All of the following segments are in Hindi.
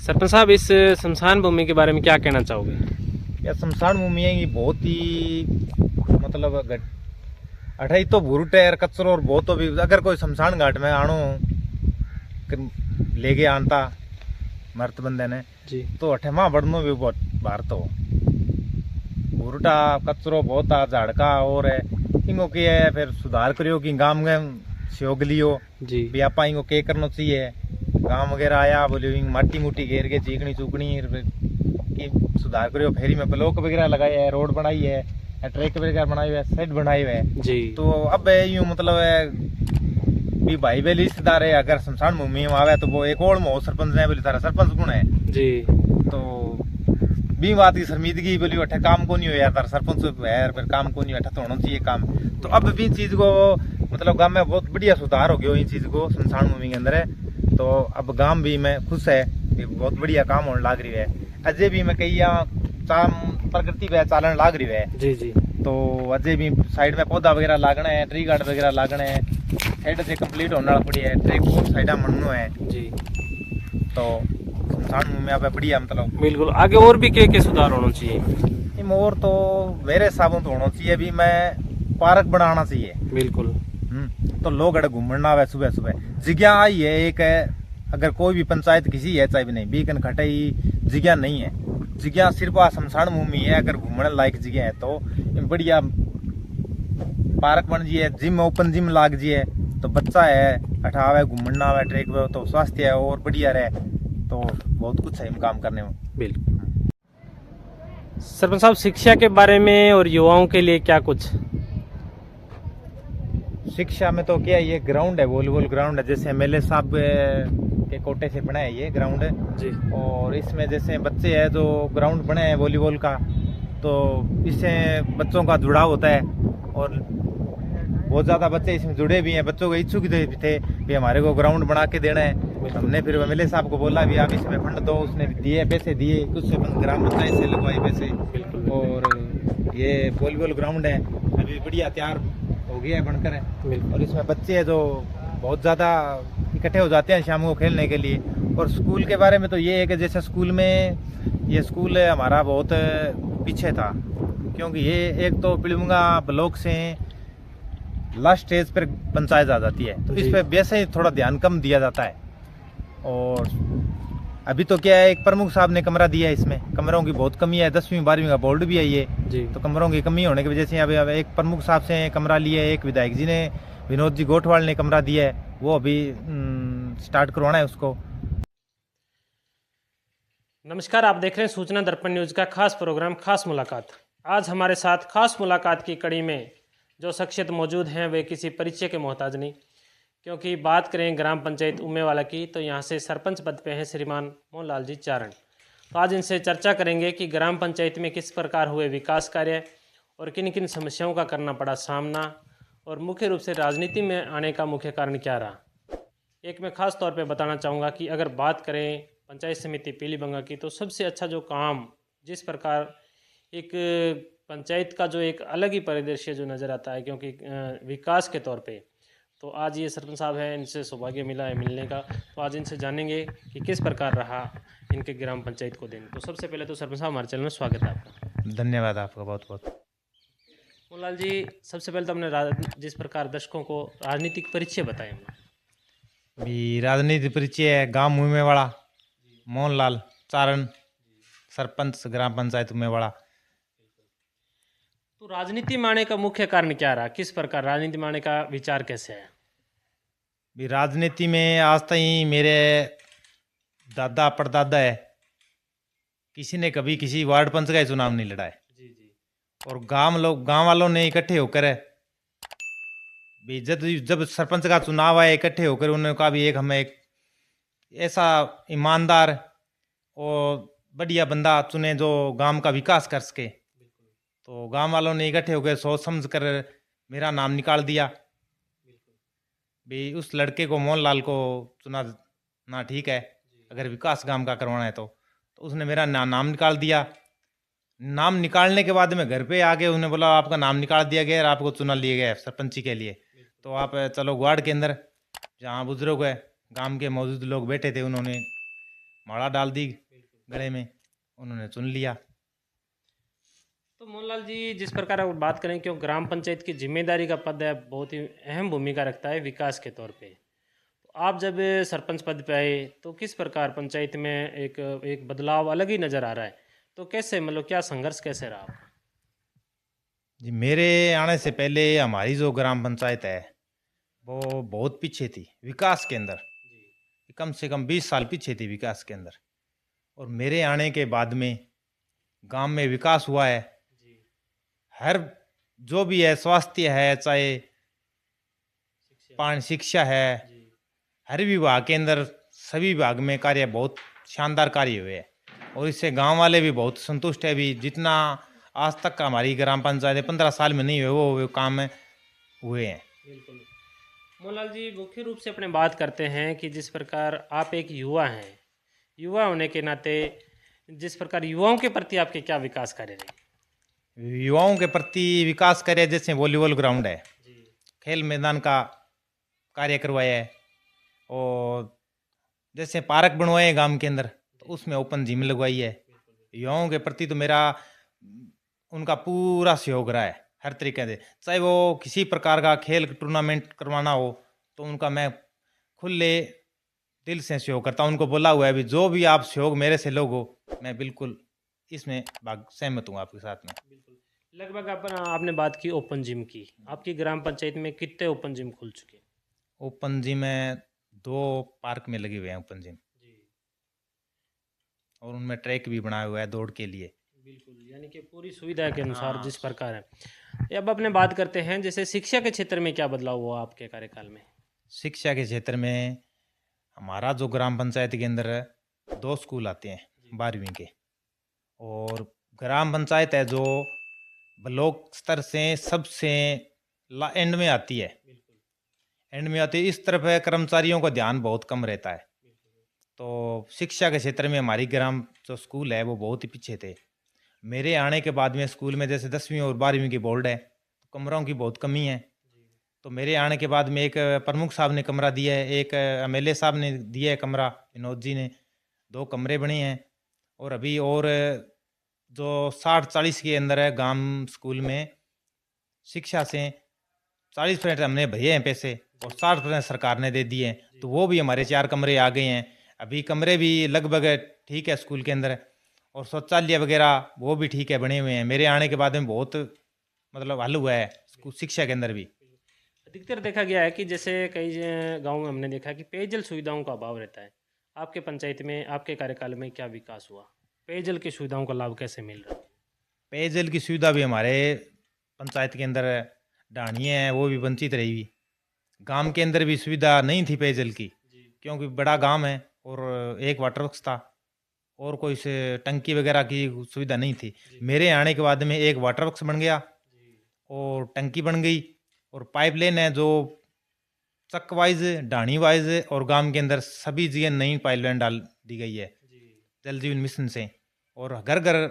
सरपंच साहब, इस शमशान भूमि के बारे में क्या कहना चाहोगे? या शमशान भूमि है ये बहुत ही मतलब अठाई तो भूरुट है कचरो और बहुत तो भी अगर कोई शमशान घाट में आणो ले गए आनता मर्त बंदे ने जी तो अठे माँ बढ़नो भी बहुत बाहर तो भूरुटा कचरो बहुत आ झाड़का और है इनको की है फिर सुधार करियो कि गांव में सहयोग लियो जी भी आपा इनको के करना चाहिए गांव वगैरह आया बोले माटी मुटी घेर के चीकनी चूकनी की सुधार करियो फेरी में ब्लॉक वगैरह लगाए है रोड बनाई है ट्रैक वगैरह बनाई है सेट बनाई है जी। तो अब यूं मतलब है भी भाई बहन रिश्तेदार है अगर शमशान भूमि में आवे तो वो एक और में हो सरपंच ने बोले तारा सरपंच गुण है जी। तो बी बात की शर्मिंदगी बोली अठे काम को नहीं हो यार तारा सरपंच है फिर काम को नहीं अठे तो होना चाहिए काम तो अब भी चीज को मतलब गांव में बहुत बढ़िया सुधार हो गया इन चीज को शमशान भूमि के अंदर है तो अब गांव भी में खुश है कि बहुत बढ़िया काम होने लग रही है अजय भी मैं कही प्रकृति पे चालन लाग रही है जी जी। तो अजय भी साइड में पौधा वगैरह लागना है ट्री गार्ड वगैरह लागना है साइड से कंप्लीट होने वाला पड़ी है ट्रैक बहुत साइडा मननो है जी। तो शमशान भूमि में बढ़िया मतलब बिल्कुल। आगे और भी क्या सुधार होना चाहिए? और तो मेरे हिसाब तो होना चाहिए भी मैं पार्क बनाना चाहिए बिल्कुल। तो लोग अड़े घूमना आवे सुबह सुबह जगह आई है एक है अगर कोई भी पंचायत किसी है चाहे भी नहीं बीकन खटाई जगह नहीं है जगह सिर्फ शमशान भूमि है अगर घूमने लायक जगह है तो बढ़िया पार्क बन जी है जिम ओपन जिम लाग जी है तो बच्चा है हटावे घूमना आवे ट्रैक पे तो स्वास्थ्य है और बढ़िया रहे तो बहुत कुछ है काम करने में। बिल्कुल। सरपंच साहब, शिक्षा के बारे में और युवाओं के लिए क्या कुछ? शिक्षा में तो क्या ये ग्राउंड है वॉलीबॉल ग्राउंड है जैसे एमएलए साहब के कोटे से बना है ये ग्राउंड जी। और इसमें जैसे बच्चे हैं जो ग्राउंड बने हैं वॉलीबॉल का तो इससे बच्चों का जुड़ाव होता है और बहुत ज़्यादा बच्चे इसमें जुड़े भी हैं बच्चों को इच्छुक भी थे भी हमारे को ग्राउंड बना के देना है हमने फिर एमएलए साहब को बोला भी आप इसमें फंड दो उसने दिए पैसे दिए कुछ से ग्राम पंचायत से लगवाए पैसे और ये वॉलीबॉल ग्राउंड है अभी बढ़िया तैयार हो गया है बनकर है और इसमें बच्चे हैं जो बहुत ज़्यादा इकट्ठे हो जाते हैं शाम को खेलने के लिए और स्कूल के बारे में तो ये है कि जैसे स्कूल में ये स्कूल हमारा बहुत पीछे था क्योंकि ये एक तो पिलमुंगा ब्लॉक से लास्ट स्टेज पर पंचायत आ जाती है तो इस पर वैसे ही थोड़ा ध्यान कम दिया जाता है और अभी तो क्या है एक प्रमुख साहब ने कमरा दिया है इसमें कमरों की बहुत कमी है 10वीं 12वीं का बोर्ड भी है ये जी। तो कमरों की कमी होने की वजह से अभी एक प्रमुख साहब से कमरा लिया है एक विधायक जी ने विनोद जी गोठवाल ने कमरा दिया है वो अभी स्टार्ट करवाना है उसको। नमस्कार, आप देख रहे हैं सूचना दर्पण न्यूज का खास प्रोग्राम खास मुलाकात। आज हमारे साथ खास मुलाकात की कड़ी में जो शख्सियत मौजूद हैं वे किसी परिचय के मोहताज नहीं, क्योंकि बात करें ग्राम पंचायत उम्मेवाला की तो यहाँ से सरपंच पद पे हैं श्रीमान मोहनलाल जी चारण। तो आज इनसे चर्चा करेंगे कि ग्राम पंचायत में किस प्रकार हुए विकास कार्य और किन किन समस्याओं का करना पड़ा सामना और मुख्य रूप से राजनीति में आने का मुख्य कारण क्या रहा। एक मैं खास तौर पे बताना चाहूँगा कि अगर बात करें पंचायत समिति पीलीबंगा की तो सबसे अच्छा जो काम जिस प्रकार एक पंचायत का जो एक अलग ही परिदृश्य जो नज़र आता है क्योंकि विकास के तौर पे तो आज ये सरपंच साहब हैं इनसे सौभाग्य मिला है मिलने का तो आज इनसे जानेंगे कि किस प्रकार रहा इनके ग्राम पंचायत को दिन। तो सबसे पहले तो सरपंच साहब हमारे चैनल में स्वागत है आपका। धन्यवाद आपका बहुत बहुत। मोहनलाल जी, सबसे पहले तो हमने जिस प्रकार दर्शकों को राजनीतिक परिचय बताए भी राजनीति परिचय है गाँव उम्मेवाड़ा मोहनलाल चारण सरपंच ग्राम पंचायत उम्मेवाड़ा। तो राजनीति में आने का मुख्य कारण क्या रहा, किस प्रकार राजनीति में आने का विचार कैसे है? भी राजनीति में आज तक मेरे दादा परदादा है किसी ने कभी किसी वार्ड पंच का चुनाव नहीं लड़ा है जी जी। और गांव वालों ने इकट्ठे होकर भी जब सरपंच का चुनाव आया इकट्ठे होकर उन्होंने कहा भी एक हमें एक ऐसा ईमानदार और बढ़िया बंदा चुने जो गांव का विकास कर सके। तो गांव वालों ने इकट्ठे होकर सोच समझ कर मेरा नाम निकाल दिया भी उस लड़के को मोहनलाल को चुना ना ठीक है अगर विकास गांव का करवाना है तो उसने मेरा नाम निकाल दिया। नाम निकालने के बाद में घर पे आ गए उन्होंने बोला आपका नाम निकाल दिया गया और आपको चुना लिया गया सरपंची के लिए तो आप चलो वार्ड के अंदर जहाँ बुजुर्ग है गांव के मौजूद लोग बैठे थे उन्होंने माला डाल दी गले में, उन्होंने चुन लिया। तो मोहनलाल जी, जिस प्रकार आप बात करें क्यों ग्राम पंचायत की जिम्मेदारी का पद है, बहुत ही अहम भूमिका रखता है विकास के तौर पे। तो आप जब सरपंच पद पे आए तो किस प्रकार पंचायत में एक एक बदलाव अलग ही नज़र आ रहा है, तो कैसे मतलब क्या संघर्ष कैसे रहा आपका? जी, मेरे आने से पहले हमारी जो ग्राम पंचायत है वो बहुत पीछे थी विकास के अंदर, जी कम से कम 20 साल पीछे थी विकास के अंदर। और मेरे आने के बाद में गांव में विकास हुआ है। जी हर जो भी है, स्वास्थ्य है, चाहे शिक्षा पानी, शिक्षा है, जी हर विभाग के अंदर सभी विभाग में कार्य बहुत शानदार कार्य हुए हैं। और इससे गांव वाले भी बहुत संतुष्ट है। भी जितना आज तक का हमारी ग्राम पंचायत 15 साल में नहीं हुए वो काम हुए हैं। बिल्कुल। मोहनलाल जी, मुख्य रूप से अपने बात करते हैं कि जिस प्रकार आप एक युवा हैं, युवा होने के नाते जिस प्रकार युवाओं के प्रति आपके क्या विकास कार्य रहे? युवाओं के प्रति विकास कार्य जैसे वॉलीबॉल ग्राउंड है, जी खेल मैदान का कार्य करवाया है। और जैसे पार्क बनवाए हैं गांव के अंदर, तो उसमें ओपन जिम लगवाई है। युवाओं के प्रति तो मेरा उनका पूरा सहयोग रहा है हर तरीके से। चाहे वो किसी प्रकार का खेल टूर्नामेंट करवाना हो तो उनका मैं खुले दिल से सहयोग करता हूँ। उनको बोला हुआ है भी जो भी आप सहयोग मेरे से लोगो, मैं बिल्कुल इसमें भाग सहमत हूँ आपके साथ में। बिल्कुल। लगभग आपने बात की ओपन जिम की, आपकी ग्राम पंचायत में कितने ओपन जिम खुल चुके हैं? ओपन जिम है, 2 पार्क में लगे हुए हैं ओपन जिम, जी और उनमें ट्रैक भी बनाया हुआ है दौड़ के लिए। बिल्कुल, यानी कि पूरी सुविधा के अनुसार हाँ, जिस प्रकार है। अब अपने बात करते हैं जैसे शिक्षा के क्षेत्र में क्या बदलाव हुआ आपके कार्यकाल में? शिक्षा के क्षेत्र में हमारा जो ग्राम पंचायत के अंदर 2 स्कूल आते हैं 12वीं के। और ग्राम पंचायत है जो ब्लॉक स्तर से सबसे एंड में आती है। बिल्कुल एंड में आती है, इस तरफ है कर्मचारियों का ध्यान बहुत कम रहता है। तो शिक्षा के क्षेत्र में हमारी ग्राम जो स्कूल है वो बहुत ही पीछे थे। मेरे आने के बाद में स्कूल में जैसे 10वीं और 12वीं की बोर्ड है, तो कमरों की बहुत कमी है। तो मेरे आने के बाद में एक प्रमुख साहब ने कमरा दिया है, एक एमएलए साहब ने दिया है कमरा, विनोद जी ने 2 कमरे बने हैं। और अभी और जो 60-40 के अंदर है गांव स्कूल में शिक्षा से 40% हमने भरे हैं पैसे और 60% सरकार ने दे दिए हैं। तो वो भी हमारे 4 कमरे आ गए हैं। अभी कमरे भी लगभग ठीक है स्कूल के अंदर, और शौचालय वगैरह वो भी ठीक है, बने हुए हैं। मेरे आने के बाद में बहुत मतलब हल हुआ है शिक्षा के अंदर भी। अधिकतर देखा गया है कि जैसे कई गाँव में हमने देखा कि पेयजल सुविधाओं का अभाव रहता है। आपके पंचायत में आपके कार्यकाल में क्या विकास हुआ? पेयजल की सुविधाओं का लाभ कैसे मिल रहा है? पेयजल की सुविधा भी हमारे पंचायत के अंदर ढाणियाँ हैं वो भी वंचित रही। गांव के अंदर भी सुविधा नहीं थी पेयजल की, जी क्योंकि बड़ा गांव है और एक वाटर वर्क्स था और कोई से टंकी वगैरह की सुविधा नहीं थी। जी मेरे आने के बाद में एक वाटर वर्क्स बन गया जी और टंकी बन गई, और पाइपलाइन है जो चक वाइज, ढाणी वाइज और गांव के अंदर सभी जगह नई पाइपलाइन डाल दी गई है जी जल जीवन मिशन से, और घर घर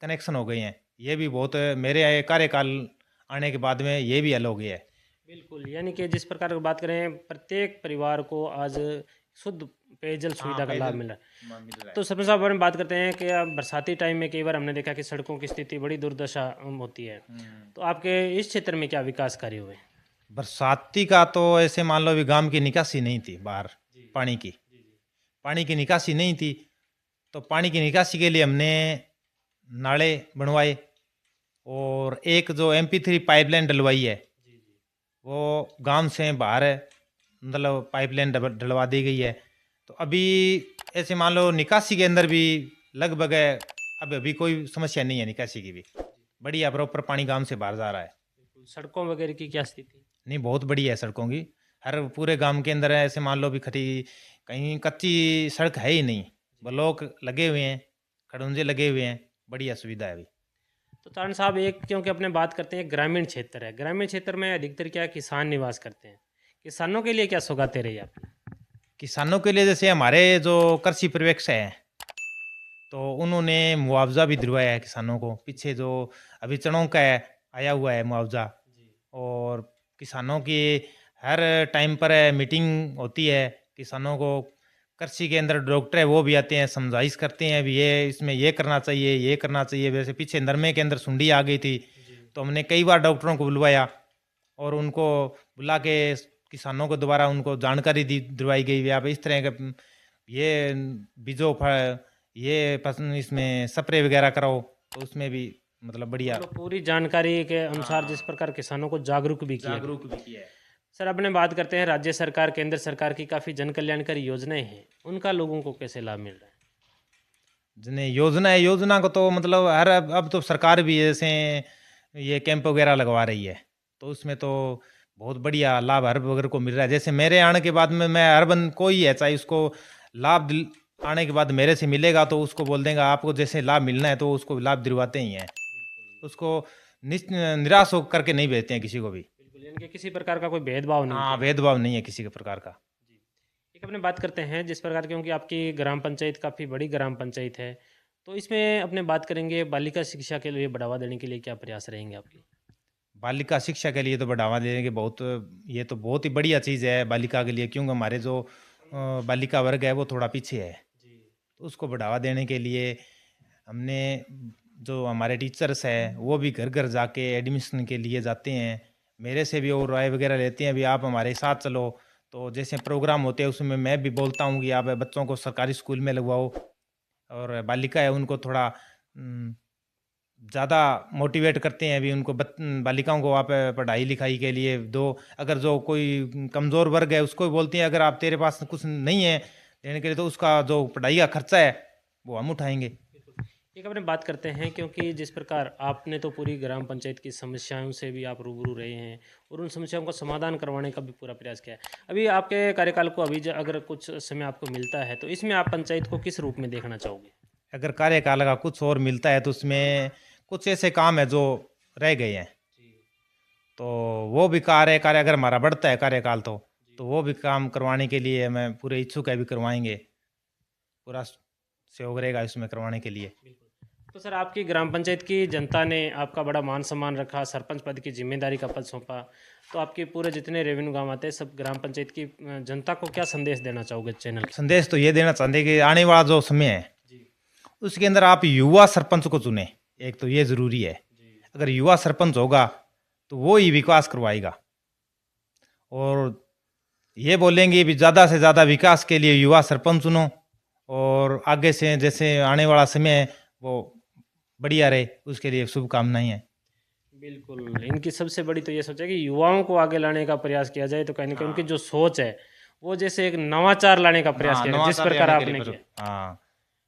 कनेक्शन हो गए हैं। ये भी बहुत मेरे कार्यकाल आने के बाद में ये भी हल हो गया है। बिल्कुल, यानी कि जिस प्रकार की बात करें प्रत्येक परिवार को आज शुद्ध पेयजल हाँ, सुविधा का लाभ पेयजल मिल रहा है। मिल रहा तो है। सरपंच साहब हम बात करते हैं कि अब बरसाती टाइम में कई बार हमने देखा कि सड़कों की स्थिति बड़ी दुर्दशा होती है। तो आपके इस क्षेत्र में क्या विकास कार्य हुए? बरसाती का तो ऐसे मान लो अभी गांव की निकासी नहीं थी बाहर, जी पानी की जी जी पानी की निकासी नहीं थी। तो पानी की निकासी के लिए हमने नाले बनवाए, और एक जो MP3 पाइपलाइन डलवाई है जी जी वो गांव से बाहर है, मतलब पाइपलाइन डलवा दी गई है। तो अभी ऐसे मान लो निकासी के अंदर भी लगभग है, अब अभी कोई समस्या नहीं है निकासी की भी, बढ़िया प्रॉपर पानी गांव से बाहर जा रहा है। बिल्कुल। सड़कों वगैरह की क्या स्थिति? नहीं, बहुत बढ़िया है सड़कों की, हर पूरे गांव के अंदर है। ऐसे मान लो भी खटी कहीं कच्ची सड़क है ही नहीं, ब्लॉक लगे हुए हैं, खड़ूंजे लगे हुए हैं, बढ़िया सुविधा है अभी। तो तारण साहब, एक क्योंकि अपने बात करते हैं ग्रामीण क्षेत्र है, ग्रामीण क्षेत्र में अधिकतर क्या किसान निवास करते हैं, किसानों के लिए क्या सौगातें रही आपकी? किसानों के लिए जैसे हमारे जो कृषि पर्यवेक्षक हैं, तो उन्होंने मुआवजा भी दिलवाया है किसानों को। पीछे जो अभी चणों का है आया हुआ है मुआवजा, जी और किसानों की हर टाइम पर मीटिंग होती है, किसानों को कृषि के अंदर डॉक्टर है वो भी आते हैं, समझाइश करते हैं, अभी ये इसमें ये करना चाहिए, ये करना चाहिए। वैसे पीछे नरमे के अंदर सुंडी आ गई थी, तो हमने कई बार डॉक्टरों को बुलवाया और उनको बुला के किसानों को दोबारा उनको जानकारी दिलवाई गई, आप इस तरह के ये बीजों ये इसमें स्प्रे वगैरह कराओ, तो उसमें भी मतलब बढ़िया मतलब पूरी जानकारी के अनुसार जिस प्रकार किसानों को जागरूक भी किया किया है। सर, अपने बात करते हैं राज्य सरकार केंद्र सरकार की काफ़ी जन कल्याणकारी योजनाएं हैं, उनका लोगों को कैसे लाभ मिल रहा है? जिन्हें योजना को तो मतलब हर अब तो सरकार भी जैसे ये कैंप वगैरह लगवा रही है, तो उसमें तो बहुत बढ़िया लाभ हर वर्ग को मिल रहा है। जैसे मेरे आने के बाद में मैं हर बंद कोई है चाहे उसको लाभ आने के बाद मेरे से मिलेगा तो उसको बोल देगा आपको जैसे लाभ मिलना है, तो उसको लाभ दिलवाते ही हैं, उसको निराश हो करके नहीं भेजते हैं किसी को भी। बिल्कुल, यानी कि किसी प्रकार का कोई भेदभाव नहीं। हाँ, भेदभाव नहीं है किसी के प्रकार का। जी, एक अपने बात करते हैं जिस प्रकार, क्योंकि आपकी ग्राम पंचायत काफ़ी बड़ी ग्राम पंचायत है, तो इसमें अपने बात करेंगे बालिका शिक्षा के लिए बढ़ावा देने के लिए क्या प्रयास रहेंगे आपके? बालिका शिक्षा के लिए तो बढ़ावा देने के बहुत, ये तो बहुत ही बढ़िया चीज़ है बालिका के लिए, क्योंकि हमारे जो बालिका वर्ग है वो थोड़ा पीछे है, तो उसको बढ़ावा देने के लिए हमने जो हमारे टीचर्स हैं वो भी घर घर जाके एडमिशन के लिए जाते हैं, मेरे से भी और राय वगैरह लेते हैं, भी आप हमारे साथ चलो। तो जैसे प्रोग्राम होते हैं उसमें मैं भी बोलता हूँ कि आप बच्चों को सरकारी स्कूल में लगवाओ, और बालिका है उनको थोड़ा ज़्यादा मोटिवेट करते हैं, अभी उनको बालिकाओं को आप पढ़ाई लिखाई के लिए दो। अगर जो कोई कमज़ोर वर्ग है उसको भी बोलती हैं अगर आप तेरे पास कुछ नहीं है देने के लिए तो उसका जो पढ़ाई का खर्चा है वो हम उठाएंगे। एक अपने बात करते हैं, क्योंकि जिस प्रकार आपने तो पूरी ग्राम पंचायत की समस्याओं से भी आप रूबरू रहे हैं और उन समस्याओं का समाधान करवाने का भी पूरा प्रयास किया है। अभी आपके कार्यकाल को अभी अगर कुछ समय आपको मिलता है तो इसमें आप पंचायत को किस रूप में देखना चाहोगे? अगर कार्यकाल का कुछ और मिलता है तो उसमें कुछ ऐसे काम है जो रह गए हैं, तो वो भी कार्य अगर हमारा बढ़ता है कार्यकाल तो वो भी काम करवाने के लिए मैं पूरे इच्छुक है, भी करवाएंगे, पूरा सहयोग रहेगा इसमें करवाने के लिए। तो सर, आपकी ग्राम पंचायत की जनता ने आपका बड़ा मान सम्मान रखा, सरपंच पद की जिम्मेदारी का पद सौंपा, तो आपके पूरे जितने रेवेन्यू गांव आते हैं सब ग्राम पंचायत की जनता को क्या संदेश देना चाहोगे चैनल के? संदेश तो ये देना चाहते कि आने वाला जो समय है उसके अंदर आप युवा सरपंच को चुने, एक तो ये जरूरी है। अगर युवा सरपंच होगा तो वो ही विकास करवाएगा, और ये बोलेंगे भी ज़्यादा से ज़्यादा विकास के लिए युवा सरपंच चुनो, और आगे से जैसे आने वाला समय है वो बढ़िया रहे, उसके लिए शुभकामनाएं हैं। बिल्कुल, इनकी सबसे बड़ी तो ये सोच है कि युवाओं को आगे लाने का प्रयास किया जाए, तो कहीं ना कहीं उनकी जो सोच है वो जैसे एक नवाचार लाने का प्रयास किया जाए, जिस प्रकार आपने किया। हाँ,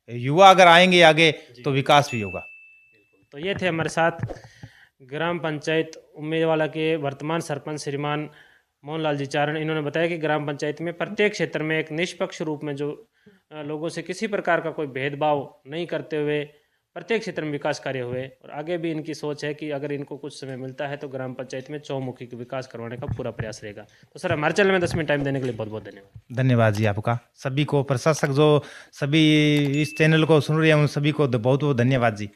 युवा अगर आएंगे आगे तो विकास भी होगा। तो ये थे हमारे साथ ग्राम पंचायत उम्मेदवाला के वर्तमान सरपंच श्रीमान मोहनलाल जी चारण। इन्होंने बताया कि ग्राम पंचायत में प्रत्येक क्षेत्र में एक निष्पक्ष रूप में जो लोगों से किसी प्रकार का कोई भेदभाव नहीं करते हुए प्रत्येक क्षेत्र में विकास कार्य हुए, और आगे भी इनकी सोच है कि अगर इनको कुछ समय मिलता है तो ग्राम पंचायत में चौमुखी विकास करवाने का पूरा प्रयास रहेगा। तो सर, हमारे चैनल में 10 मिनट टाइम देने के लिए बहुत बहुत धन्यवाद। धन्यवाद जी आपका। सभी को प्रशासक जो सभी इस चैनल को सुन रहे हैं उन सभी को बहुत बहुत धन्यवाद जी।